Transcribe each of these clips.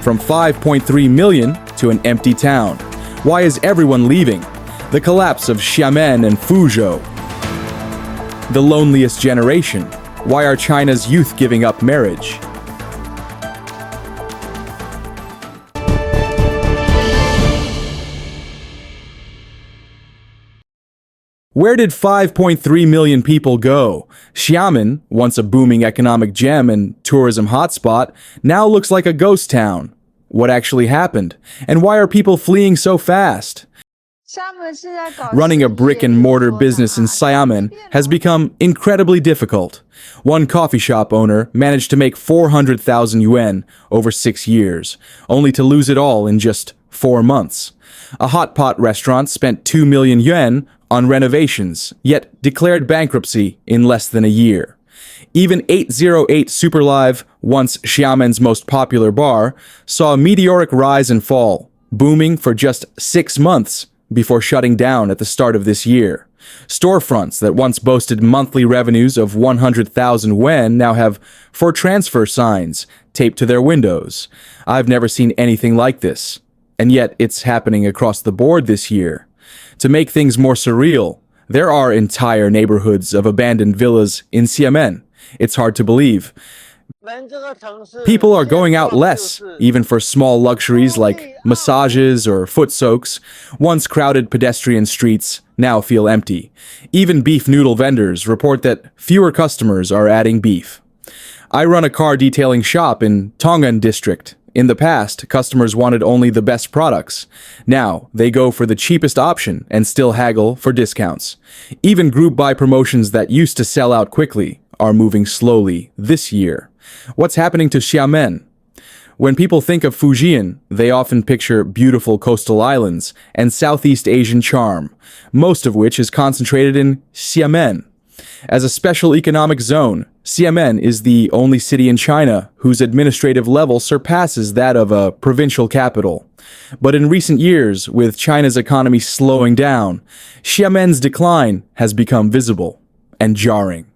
from 5.3 million to an empty town. Why is everyone leaving? The collapse of Xiamen and Fuzhou. The loneliest generation. Why are China's youth giving up marriage? Where did 5.3 million people go? Xiamen, once a booming economic gem and tourism hotspot, now looks like a ghost town. What actually happened? And why are people fleeing so fast? Running a brick-and-mortar business in Xiamen has become incredibly difficult. One coffee shop owner managed to make 400,000 yuan over 6 years, only to lose it all in just 4 months. A hot pot restaurant spent 2 million yuan on renovations, yet declared bankruptcy in less than a year. Even 808 Superlive, once Xiamen's most popular bar, saw a meteoric rise and fall, booming for just 6 months before shutting down at the start of this year. Storefronts that once boasted monthly revenues of 100,000 yuan now have for transfer signs taped to their windows. I've never seen anything like this. And yet it's happening across the board this year. To make things more surreal, there are entire neighborhoods of abandoned villas in Xiamen. It's hard to believe. People are going out less, even for small luxuries like massages or foot soaks. Once crowded pedestrian streets now feel empty. Even beef noodle vendors report that fewer customers are adding beef. I run a car detailing shop in Tongan district. In the past, customers wanted only the best products. Now, they go for the cheapest option and still haggle for discounts. Even group buy promotions that used to sell out quickly are moving slowly this year. What's happening to Xiamen? When people think of Fujian, they often picture beautiful coastal islands and Southeast Asian charm, most of which is concentrated in Xiamen. As a special economic zone, Xiamen is the only city in China whose administrative level surpasses that of a provincial capital. But in recent years, with China's economy slowing down, Xiamen's decline has become visible and jarring.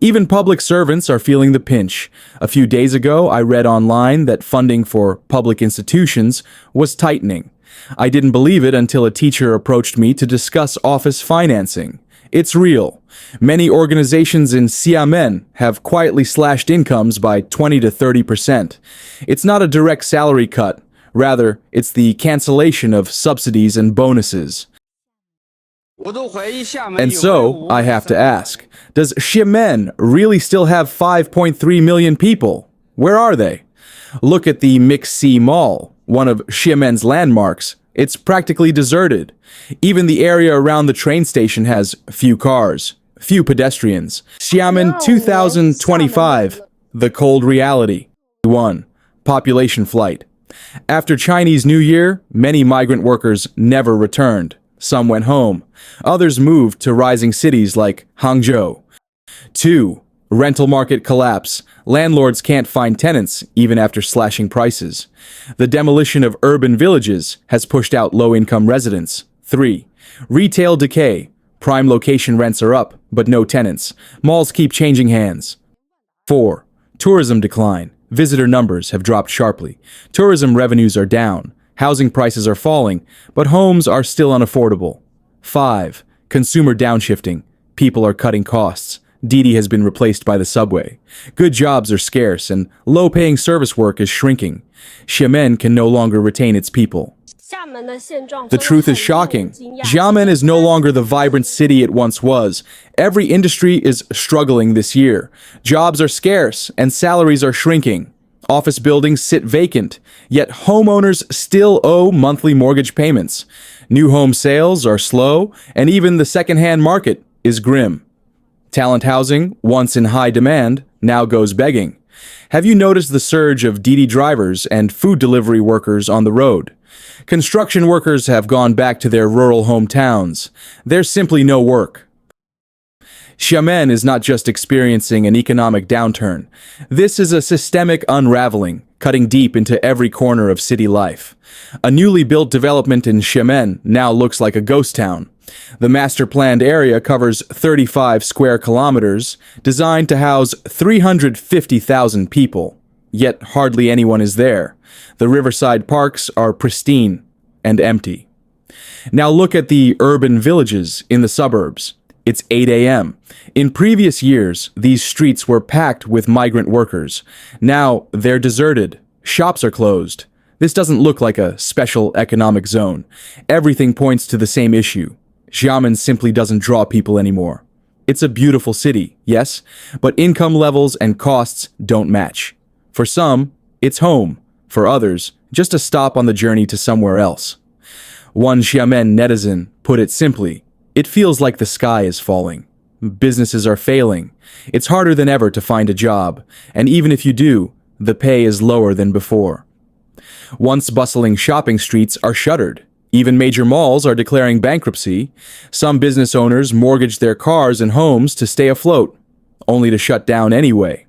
Even public servants are feeling the pinch. A few days ago, I read online that funding for public institutions was tightening. I didn't believe it until a teacher approached me to discuss office financing. It's real. Many organizations in Xiamen have quietly slashed incomes by 20 to 30%. It's not a direct salary cut. Rather, it's the cancellation of subsidies and bonuses. And so, I have to ask, does Xiamen really still have 5.3 million people? Where are they? Look at the Mixi Mall, one of Xiamen's landmarks. It's practically deserted. Even the area around the train station has few cars, few pedestrians. Xiamen 2025, the cold reality. 1. Population flight. After Chinese New Year, many migrant workers never returned. Some went home. Others moved to rising cities like Hangzhou. 2. Rental market collapse. Landlords can't find tenants even after slashing prices. The demolition of urban villages has pushed out low-income residents. 3. Retail decay. Prime location rents are up, but no tenants. Malls keep changing hands. 4. Tourism decline. Visitor numbers have dropped sharply. Tourism revenues are down. Housing prices are falling, but homes are still unaffordable. 5. Consumer downshifting. People are cutting costs. Didi has been replaced by the subway. Good jobs are scarce, and low-paying service work is shrinking. Xiamen can no longer retain its people. The truth is shocking. Xiamen is no longer the vibrant city it once was. Every industry is struggling this year. Jobs are scarce, and salaries are shrinking. Office buildings sit vacant, yet homeowners still owe monthly mortgage payments. New home sales are slow, and even the second-hand market is grim. Talent housing, once in high demand, now goes begging. Have you noticed the surge of Didi drivers and food delivery workers on the road? Construction workers have gone back to their rural hometowns. There's simply no work. Xiamen is not just experiencing an economic downturn. This is a systemic unraveling, cutting deep into every corner of city life. A newly built development in Xiamen now looks like a ghost town. The master-planned area covers 35 square kilometers, designed to house 350,000 people. yet hardly anyone is there. The riverside parks are pristine and empty. Now look at the urban villages in the suburbs. It's 8 a.m. In previous years, these streets were packed with migrant workers. Now they're deserted. Shops are closed. This doesn't look like a special economic zone. Everything points to the same issue. Xiamen simply doesn't draw people anymore. It's a beautiful city, yes, but income levels and costs don't match. For some, it's home. For others, just a stop on the journey to somewhere else. One Xiamen netizen put it simply, it feels like the sky is falling. Businesses are failing. It's harder than ever to find a job, and even if you do, the pay is lower than before. Once bustling shopping streets are shuttered. Even major malls are declaring bankruptcy. Some business owners mortgage their cars and homes to stay afloat, only to shut down anyway.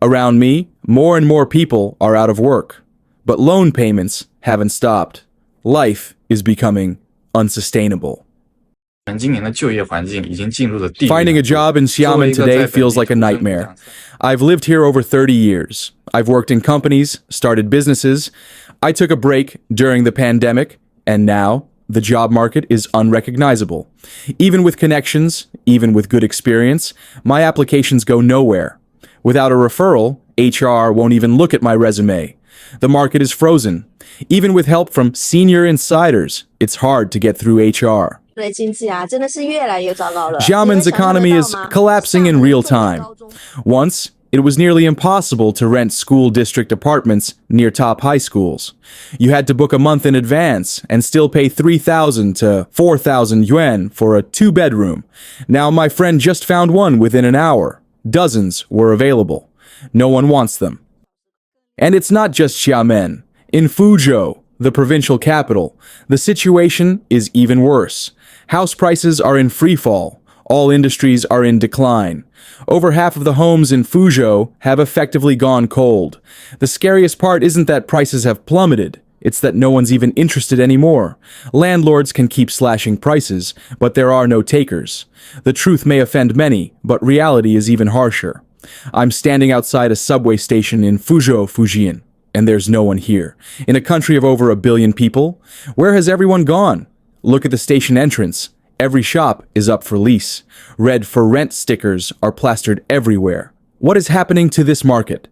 Around me, more and more people are out of work, but loan payments haven't stopped. Life is becoming unsustainable. Finding a job in Xiamen today feels like a nightmare. I've lived here over 30 years. I've worked in companies, started businesses. I took a break during the pandemic, and now the job market is unrecognizable. Even with connections, even with good experience, my applications go nowhere. Without a referral, HR won't even look at my resume. The market is frozen. Even with help from senior insiders, it's hard to get through HR. Xiamen's economy is collapsing in real time. Once, it was nearly impossible to rent school district apartments near top high schools. You had to book a month in advance and still pay 3,000 to 4,000 yuan for a two-bedroom. Now my friend just found one within an hour. Dozens were available. No one wants them. And it's not just Xiamen. In Fuzhou, the provincial capital, the situation is even worse. House prices are in freefall. All industries are in decline. Over half of the homes in Fuzhou have effectively gone cold. The scariest part isn't that prices have plummeted. It's that no one's even interested anymore. Landlords can keep slashing prices, but there are no takers. The truth may offend many, but reality is even harsher. I'm standing outside a subway station in Fuzhou, Fujian, and there's no one here. In a country of over 1 billion people, where has everyone gone? Look at the station entrance. Every shop is up for lease. Red for rent stickers are plastered everywhere. What is happening to this market?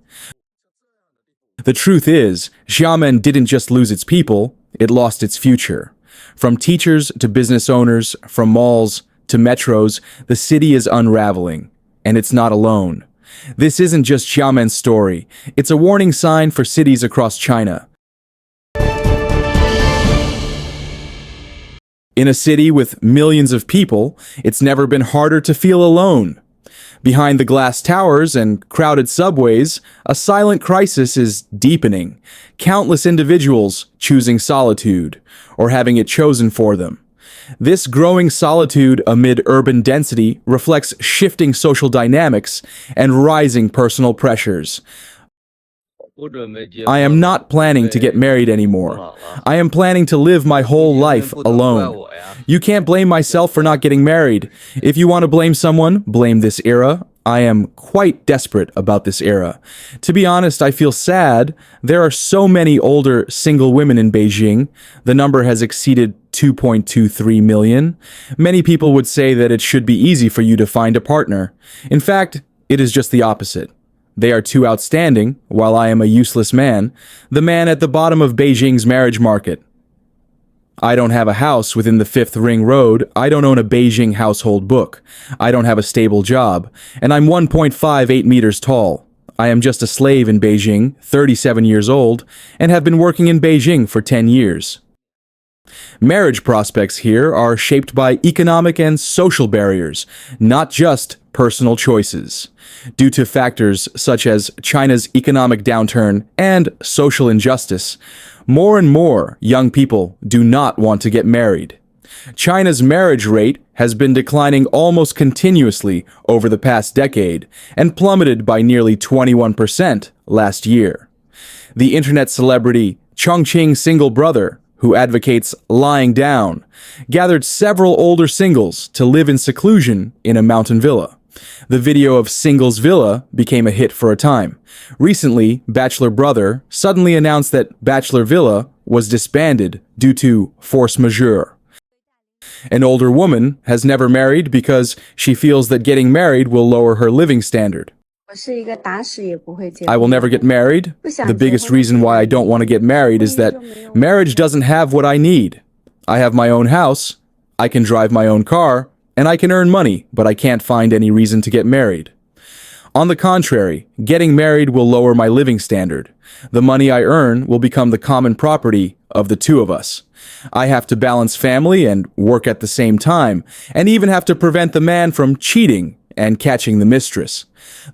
The truth is, Xiamen didn't just lose its people, it lost its future. From teachers to business owners, from malls to metros, the city is unraveling. And it's not alone. This isn't just Xiamen's story. It's a warning sign for cities across China. In a city with millions of people, it's never been harder to feel alone. Behind the glass towers and crowded subways, a silent crisis is deepening. Countless individuals choosing solitude, or having it chosen for them. This growing solitude amid urban density reflects shifting social dynamics and rising personal pressures. I am not planning to get married anymore. I am planning to live my whole life alone. You can't blame myself for not getting married. If you want to blame someone, blame this era. I am quite desperate about this era. To be honest, I feel sad. There are so many older single women in Beijing. The number has exceeded 2.23 million. Many people would say that it should be easy for you to find a partner. In fact, it is just the opposite. They are too outstanding, while I am a useless man, the man at the bottom of Beijing's marriage market. I don't have a house within the 5th Ring Road, I don't own a Beijing household book, I don't have a stable job, and I'm 1.58 meters tall. I am just a slave in Beijing, 37 years old, and have been working in Beijing for 10 years. Marriage prospects here are shaped by economic and social barriers, not just personal choices. Due to factors such as China's economic downturn and social injustice, more and more young people do not want to get married. China's marriage rate has been declining almost continuously over the past decade and plummeted by nearly 21% last year. The internet celebrity Chongqing single brother, who advocates lying down, gathered several older singles to live in seclusion in a mountain villa. The video of Singles Villa became a hit for a time. Recently, Bachelor Brother suddenly announced that Bachelor Villa was disbanded due to force majeure. An older woman has never married because she feels that getting married will lower her living standard. I will never get married. The biggest reason why I don't want to get married is that marriage doesn't have what I need. I have my own house, I can drive my own car, and I can earn money, but I can't find any reason to get married. On the contrary, getting married will lower my living standard. The money I earn will become the common property of the two of us. I have to balance family and work at the same time, and even have to prevent the man from cheating and catching the mistress.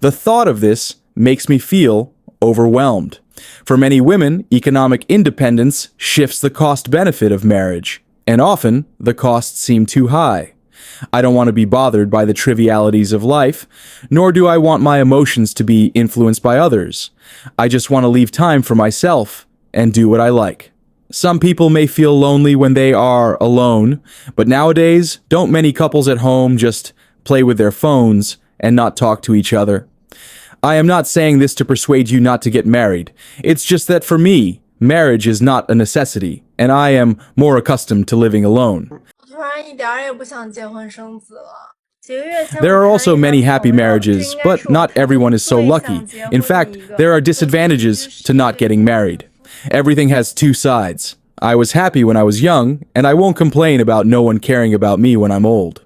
The thought of this makes me feel overwhelmed. For many women, economic independence shifts the cost-benefit of marriage, and often the costs seem too high. I don't want to be bothered by the trivialities of life, nor do I want my emotions to be influenced by others. I just want to leave time for myself and do what I like. Some people may feel lonely when they are alone, but nowadays, don't many couples at home just play with their phones and not talk to each other? I am not saying this to persuade you not to get married. It's just that for me, marriage is not a necessity, and I am more accustomed to living alone. There are also many happy marriages, but not everyone is so lucky. In fact, there are disadvantages to not getting married. Everything has two sides. I was happy when I was young, and I won't complain about no one caring about me when I'm old.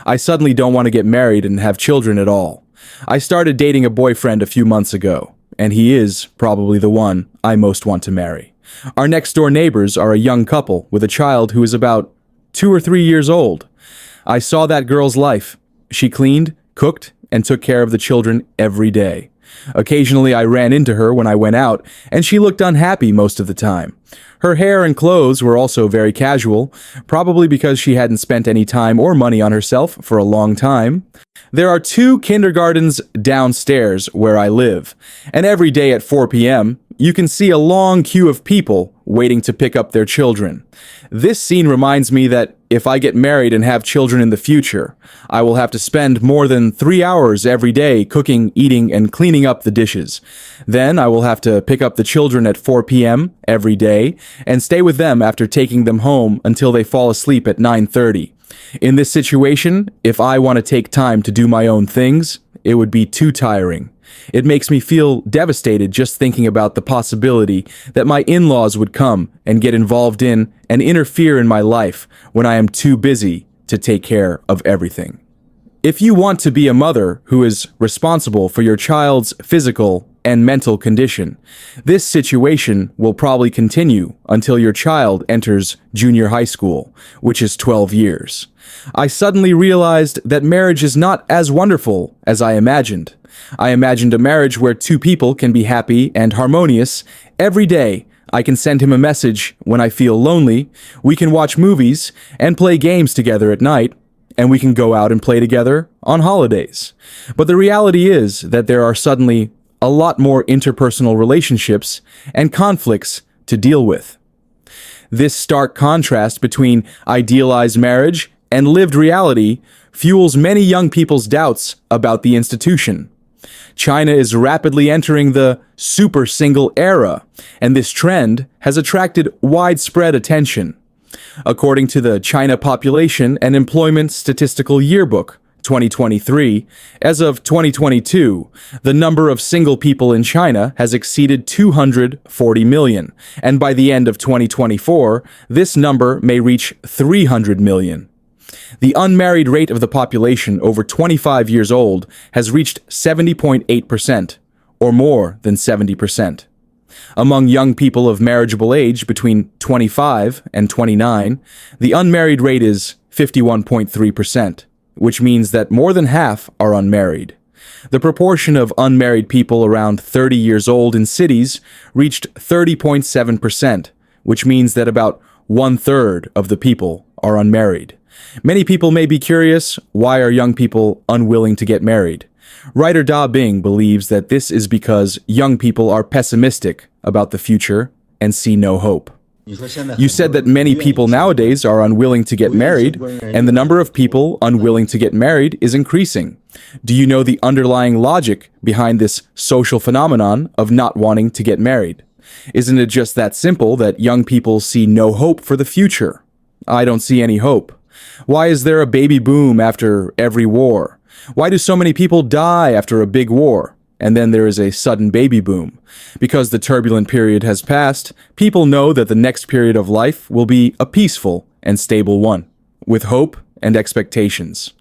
I suddenly don't want to get married and have children at all. I started dating a boyfriend a few months ago, and he is probably the one I most want to marry. Our next-door neighbors are a young couple with a child who is about 2 or 3 years old. I saw that girl's life. She cleaned, cooked, and took care of the children every day. Occasionally, I ran into her when I went out, and she looked unhappy most of the time. Her hair and clothes were also very casual, probably because she hadn't spent any time or money on herself for a long time. There are 2 kindergartens downstairs where I live, and every day at 4 p.m., you can see a long queue of people waiting to pick up their children. This scene reminds me that if I get married and have children in the future, I will have to spend more than 3 hours every day cooking, eating, and cleaning up the dishes. Then I will have to pick up the children at 4 p.m. every day and stay with them after taking them home until they fall asleep at 9:30. In this situation, if I want to take time to do my own things, it would be too tiring. It makes me feel devastated just thinking about the possibility that my in-laws would come and get involved in and interfere in my life when I am too busy to take care of everything. If you want to be a mother who is responsible for your child's physical and mental condition, this situation will probably continue until your child enters junior high school, which is 12 years. I suddenly realized that marriage is not as wonderful as I imagined. I imagined a marriage where 2 people can be happy and harmonious every day. I can send him a message when I feel lonely, we can watch movies and play games together at night, and we can go out and play together on holidays. But the reality is that there are suddenly a lot more interpersonal relationships and conflicts to deal with. This stark contrast between idealized marriage and lived reality fuels many young people's doubts about the institution. China is rapidly entering the super single era, and this trend has attracted widespread attention. According to the China Population and Employment Statistical Yearbook, 2023, as of 2022, the number of single people in China has exceeded 240 million, and by the end of 2024, this number may reach 300 million. The unmarried rate of the population over 25 years old has reached 70.8%, or more than 70%. Among young people of marriageable age between 25 and 29, the unmarried rate is 51.3%, which means that more than half are unmarried. The proportion of unmarried people around 30 years old in cities reached 30.7%, which means that about 1/3 of the people are unmarried. Many people may be curious, why are young people unwilling to get married? Writer Da Bing believes that this is because young people are pessimistic about the future and see no hope. You said that many people nowadays are unwilling to get married, and the number of people unwilling to get married is increasing. Do you know the underlying logic behind this social phenomenon of not wanting to get married? Isn't it just that simple that young people see no hope for the future? I don't see any hope. Why is there a baby boom after every war? Why do so many people die after a big war? And then there is a sudden baby boom. Because the turbulent period has passed, people know that the next period of life will be a peaceful and stable one, with hope and expectations.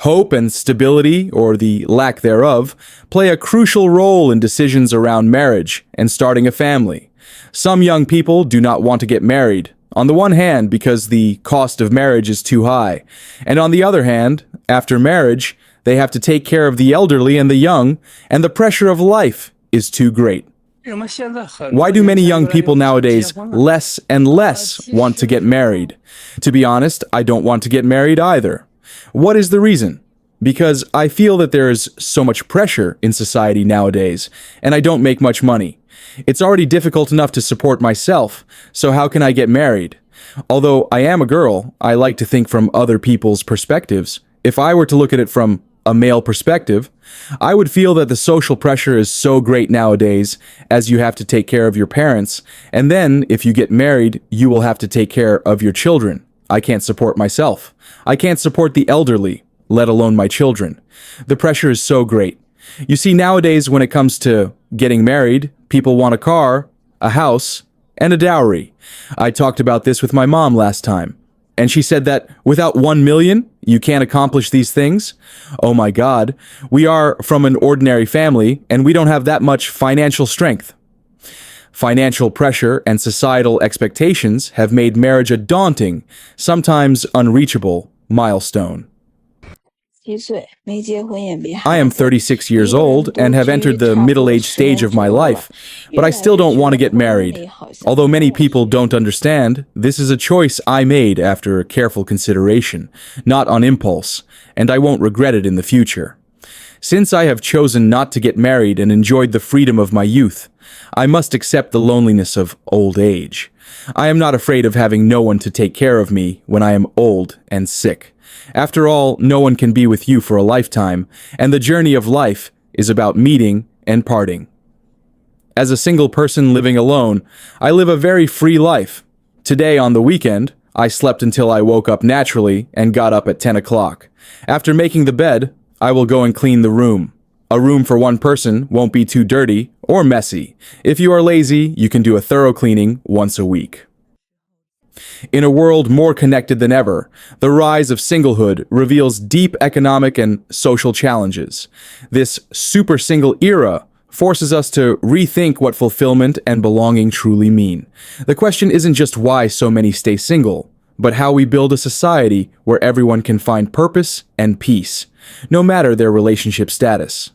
Hope and stability, or the lack thereof, play a crucial role in decisions around marriage and starting a family. Some young people do not want to get married, on the one hand because the cost of marriage is too high, and on the other hand, after marriage, they have to take care of the elderly and the young, and the pressure of life is too great. Why do many young people nowadays less and less want to get married? To be honest, I don't want to get married either. What is the reason? Because I feel that there is so much pressure in society nowadays, and I don't make much money. It's already difficult enough to support myself, so how can I get married? Although I am a girl, I like to think from other people's perspectives. If I were to look at it from a male perspective, I would feel that the social pressure is so great nowadays, as you have to take care of your parents, and then if you get married, you will have to take care of your children. I can't support myself. I can't support the elderly, let alone my children. The pressure is so great. You see, nowadays when it comes to getting married, people want a car, a house, and a dowry. I talked about this with my mom last time, and she said that without 1 million, you can't accomplish these things. Oh my God, we are from an ordinary family, and we don't have that much financial strength. Financial pressure and societal expectations have made marriage a daunting, sometimes unreachable, milestone. I am 36 years old and have entered the middle-aged stage of my life, but I still don't want to get married. Although many people don't understand, this is a choice I made after careful consideration, not on impulse, and I won't regret it in the future. Since I have chosen not to get married and enjoyed the freedom of my youth, I must accept the loneliness of old age. I am not afraid of having no one to take care of me when I am old and sick. After all, no one can be with you for a lifetime, and the journey of life is about meeting and parting. As a single person living alone, I live a very free life. Today, on the weekend, I slept until I woke up naturally and got up at 10 o'clock. After making the bed, I will go and clean the room. A room for one person won't be too dirty or messy. If you are lazy, you can do a thorough cleaning once a week. In a world more connected than ever, the rise of singlehood reveals deep economic and social challenges. This super single era forces us to rethink what fulfillment and belonging truly mean. The question isn't just why so many stay single, but how we build a society where everyone can find purpose and peace, no matter their relationship status.